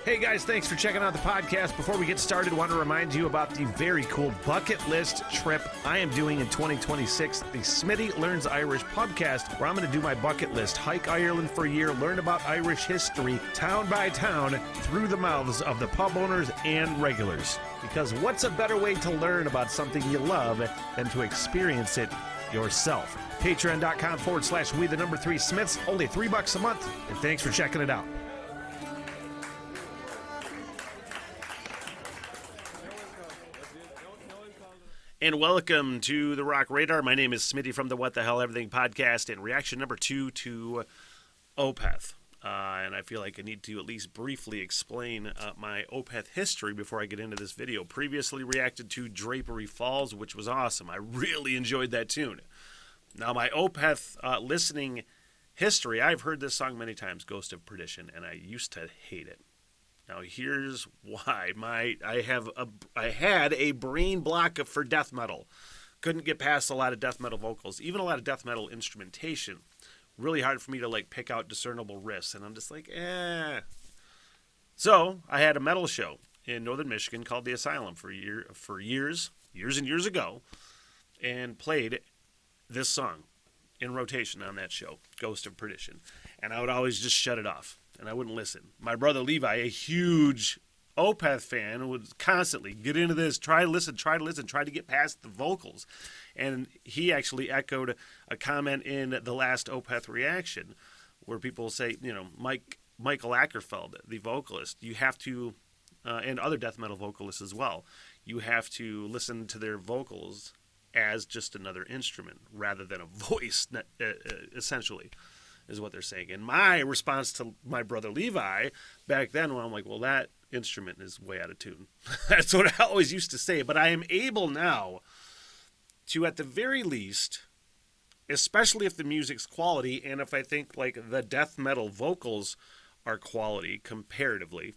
Hey guys, thanks for checking out the podcast. Before we get started, I want to remind you about the very cool bucket list trip I am doing in 2026, the Smitty Learns Irish podcast, where I'm going to do my bucket list, hike Ireland for a year, learn about Irish history, town by town, through the mouths of the pub owners and regulars. Because what's a better way to learn about something you love than to experience it yourself? Patreon.com/we3Smiths, only $3 a month, and thanks for checking it out. And welcome to the Rock Radar. My name is Smitty from the What the Hell Everything podcast, and reaction number 2 to Opeth. And I feel like I need to at least briefly explain my Opeth history before I get into this video. Previously reacted to Drapery Falls, which was awesome. I really enjoyed that tune. Now, my Opeth listening history, I've heard this song many times, Ghost of Perdition, and I used to hate it. Now, here's why. I had a brain block for death metal. Couldn't get past a lot of death metal vocals, even a lot of death metal instrumentation. Really hard for me to pick out discernible riffs, and I'm just like, eh. So I had a metal show in northern Michigan called The Asylum for years and years ago, and played this song in rotation on that show, Ghost of Perdition, and I would always just shut it off. And I wouldn't listen. My brother Levi, a huge Opeth fan, would constantly get into this, try to listen, try to get past the vocals. And he actually echoed a comment in the last Opeth reaction where people say, Michael Ackerfeld, the vocalist, you have to, and other death metal vocalists as well, you have to listen to their vocals as just another instrument rather than a voice, essentially, is what they're saying. And my response to my brother Levi back then, when I'm like, well, that instrument is way out of tune. That's what I always used to say. But I am able now to, at the very least, especially if the music's quality, and if I think the death metal vocals are quality comparatively,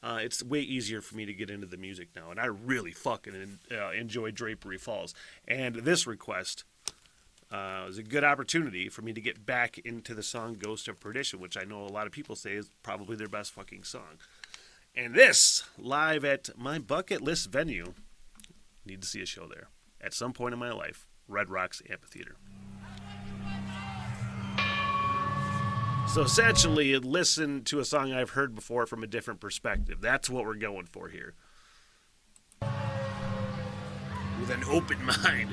it's way easier for me to get into the music now. And I really fucking enjoy Drapery Falls. And this request was a good opportunity for me to get back into the song Ghost of Perdition, which I know a lot of people say is probably their best fucking song. And this, live at my bucket list venue, need to see a show there at some point in my life, Red Rocks Amphitheater. So essentially, listen to a song I've heard before from a different perspective. That's what we're going for here. With an open mind.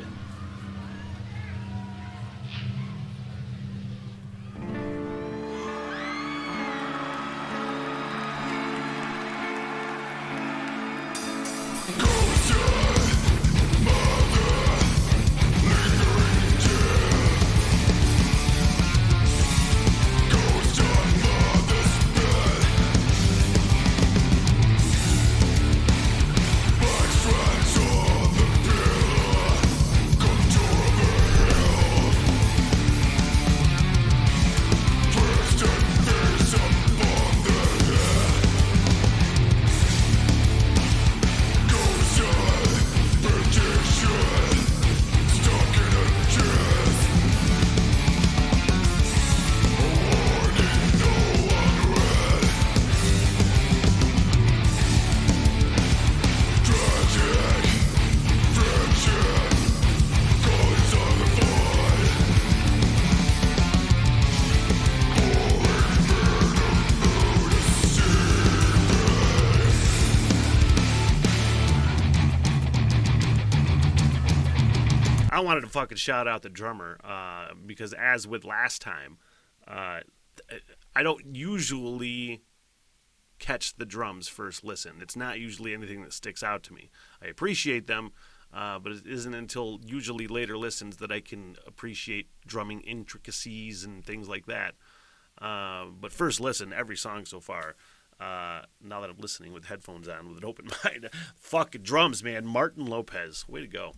I wanted to fucking shout out the drummer because, as with last time, I don't usually catch the drums first listen. It's not usually anything that sticks out to me. I appreciate them, but it isn't until usually later listens that I can appreciate drumming intricacies and things like that. But first listen, every song so far, now that I'm listening with headphones on with an open mind, fucking drums, man. Martin Lopez, way to go.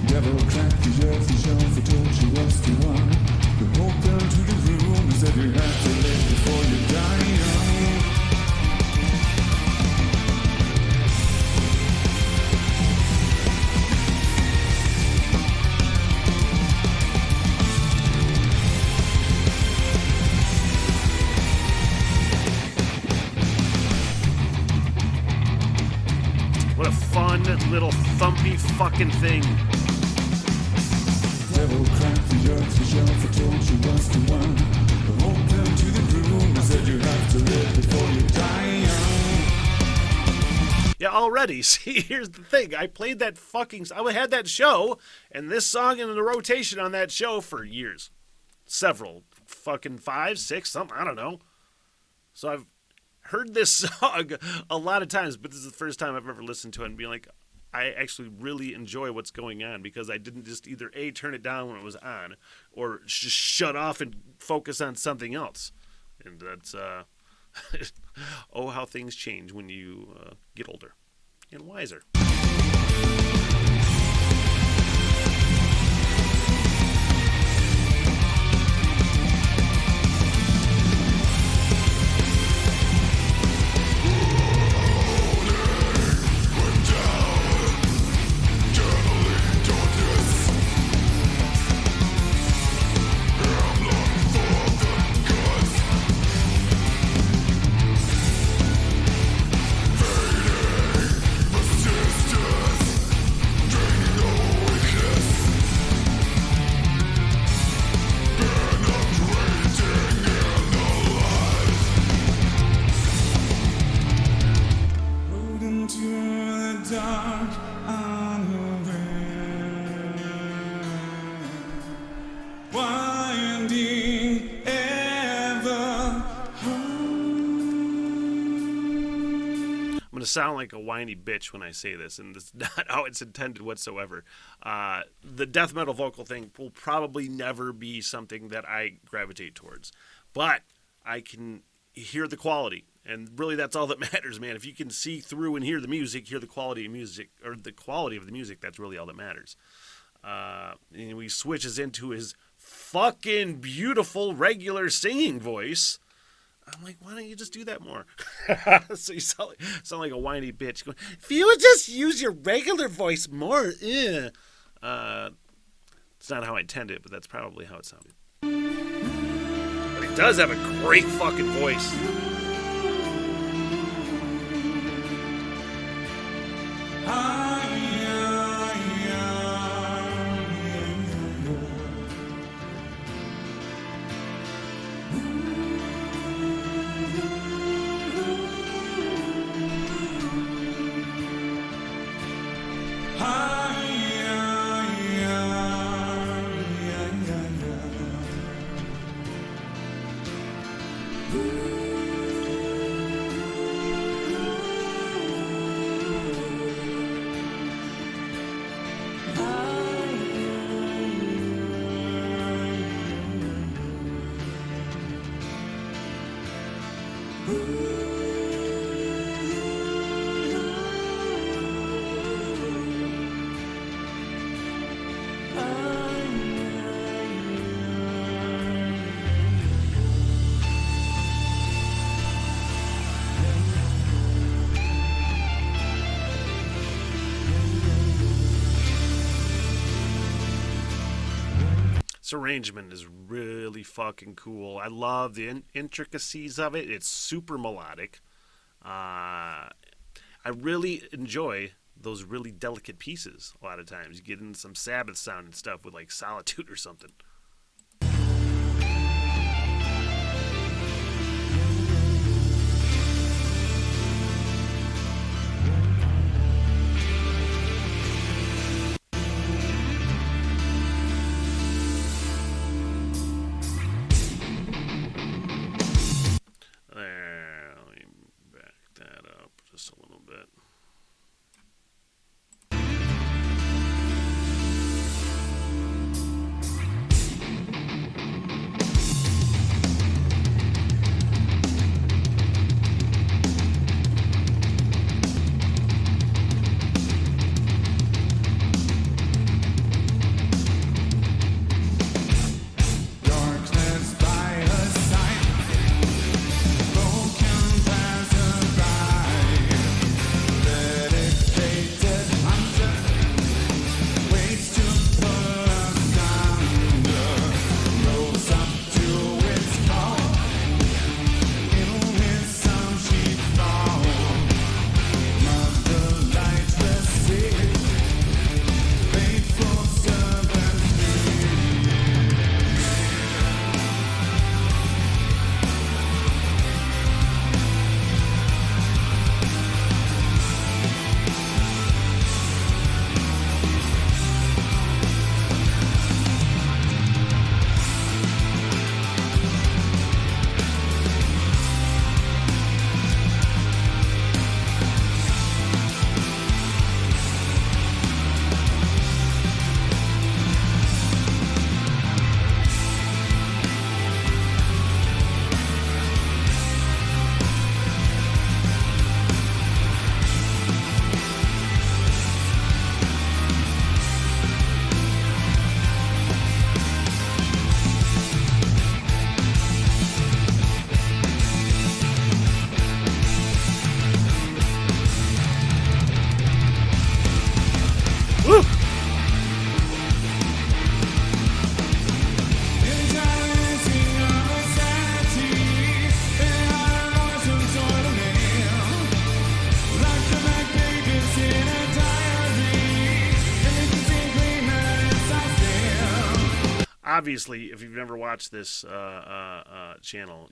Devil cracked the jersey shelf and told you what's to want. You walk down to the room and said you have to live before you die young. magnificent little thumpy fucking thing. Devil cracked the earth, the shelf, I told you what's the one. The open to the room, I said you have to live before you die young. Yeah, already. See, here's the thing. I played that fucking... I had that show, and this song in the rotation on that show for years. Several. Fucking 5, 6, something. I don't know. So I've heard this song a lot of times, but this is the first time I've ever listened to it and be like, I actually really enjoy what's going on because I didn't just either A, turn it down when it was on, or just shut off and focus on something else. And that's... oh, how things change when you get older and wiser. Sound like a whiny bitch when I say this, and it's not how it's intended whatsoever. The death metal vocal thing will probably never be something that I gravitate towards, but I can hear the quality, and really that's all that matters, man. If you can see through and hear the music, hear the quality of music, or the quality of the music, that's really all that matters. And he switches into his fucking beautiful regular singing voice. I'm like, why don't you just do that more? So you sound like a whiny bitch going, if you would just use your regular voice more, It's not how I intended it, but that's probably how it sounded. But he does have a great fucking voice. Arrangement is really fucking cool. I love the intricacies of it. It's super melodic. I really enjoy those really delicate pieces a lot of times. You get in some Sabbath sound and stuff with like Solitude or something. obviously, if you've never watched this channel,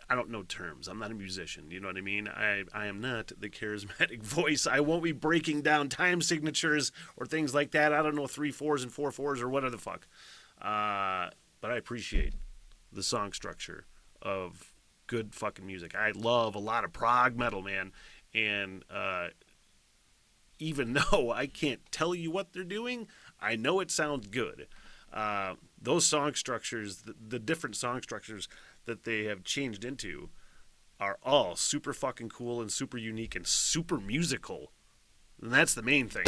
I don't know terms. I'm not a musician. You know what I mean? I am not the charismatic voice. I won't be breaking down time signatures or things like that. I don't know 3/4 and 4/4 or whatever the fuck. But I appreciate the song structure of good fucking music. I love a lot of prog metal, man. And even though I can't tell you what they're doing, I know it sounds good. Those song structures, the different song structures that they have changed into, are all super fucking cool and super unique and super musical. And that's the main thing.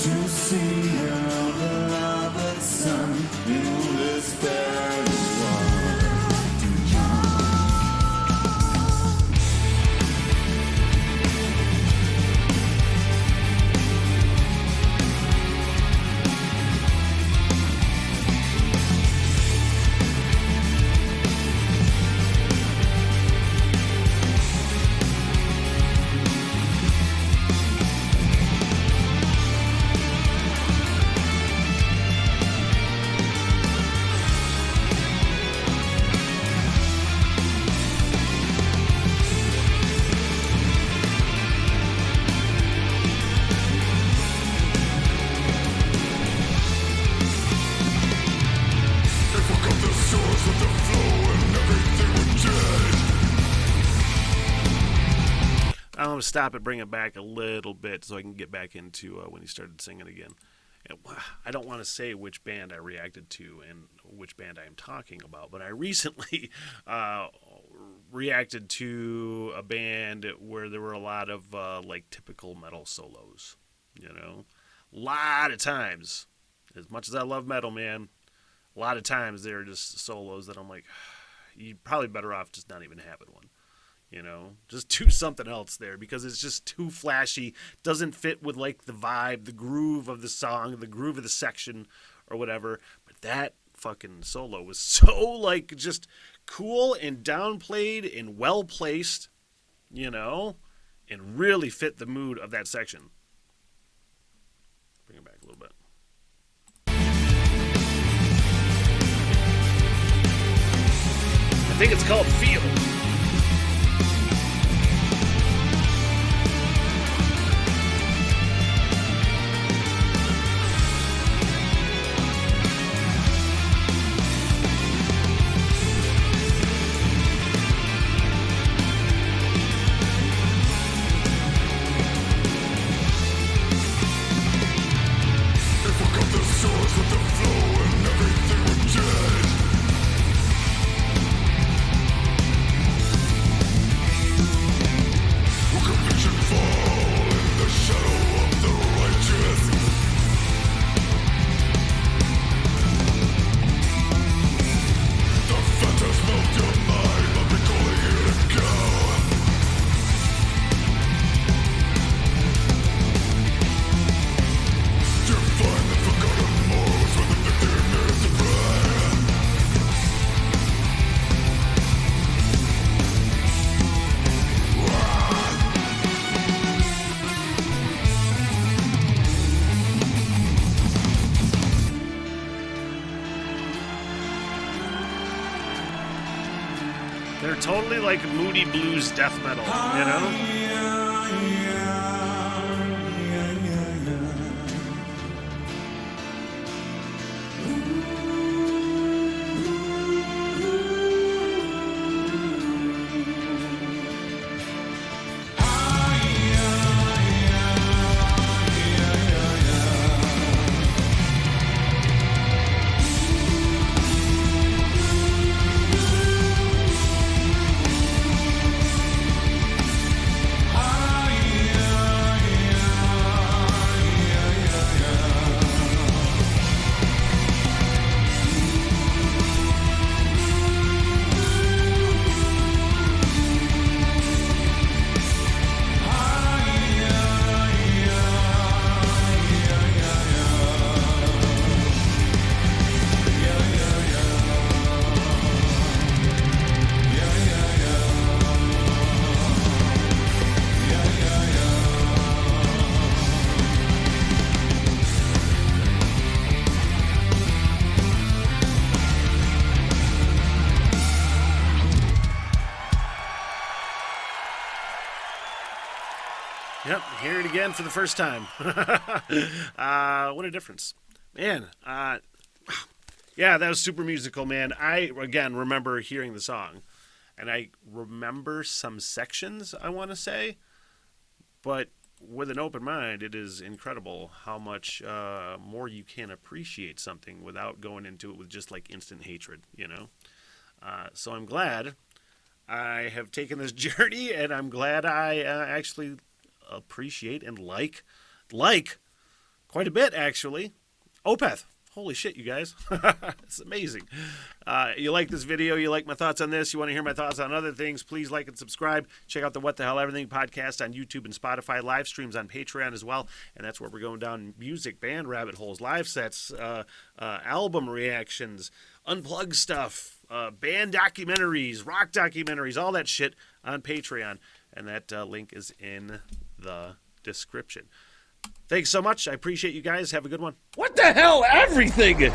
To see our beloved son in this barren world to I'm going to stop it, bring it back a little bit so I can get back into when he started singing again. And I don't want to say which band I reacted to and which band I am talking about, but I recently reacted to a band where there were a lot of like typical metal solos, you know? A lot of times, as much as I love metal, man, a lot of times they're just solos that I'm like, you're probably better off just not even having one. You know, just do something else there because it's just too flashy. Doesn't fit with like the vibe, the groove of the song, the groove of the section or whatever. But that fucking solo was so like just cool and downplayed and well placed, you know, and really fit the mood of that section. Bring it back a little bit. I think it's called Feel. They're totally like moody blues death metal, you know? Yep, hear it again for the first time. What a difference. Man, yeah, that was super musical, man. I, again, remember hearing the song, and I remember some sections, I want to say, but with an open mind, it is incredible how much more you can appreciate something without going into it with just, like, instant hatred, you know? So I'm glad I have taken this journey, and I'm glad I actually appreciate and like quite a bit, actually. Opeth. Holy shit, you guys. It's amazing. You like this video, you like my thoughts on this, you want to hear my thoughts on other things, please like and subscribe. Check out the What the Hell Everything podcast on YouTube and Spotify, live streams on Patreon as well, and that's where we're going down music, band rabbit holes, live sets, album reactions, unplugged stuff, band documentaries, rock documentaries, all that shit on Patreon, and that link is in the description. Thanks so much. I appreciate you guys. Have a good one. What the hell, everything?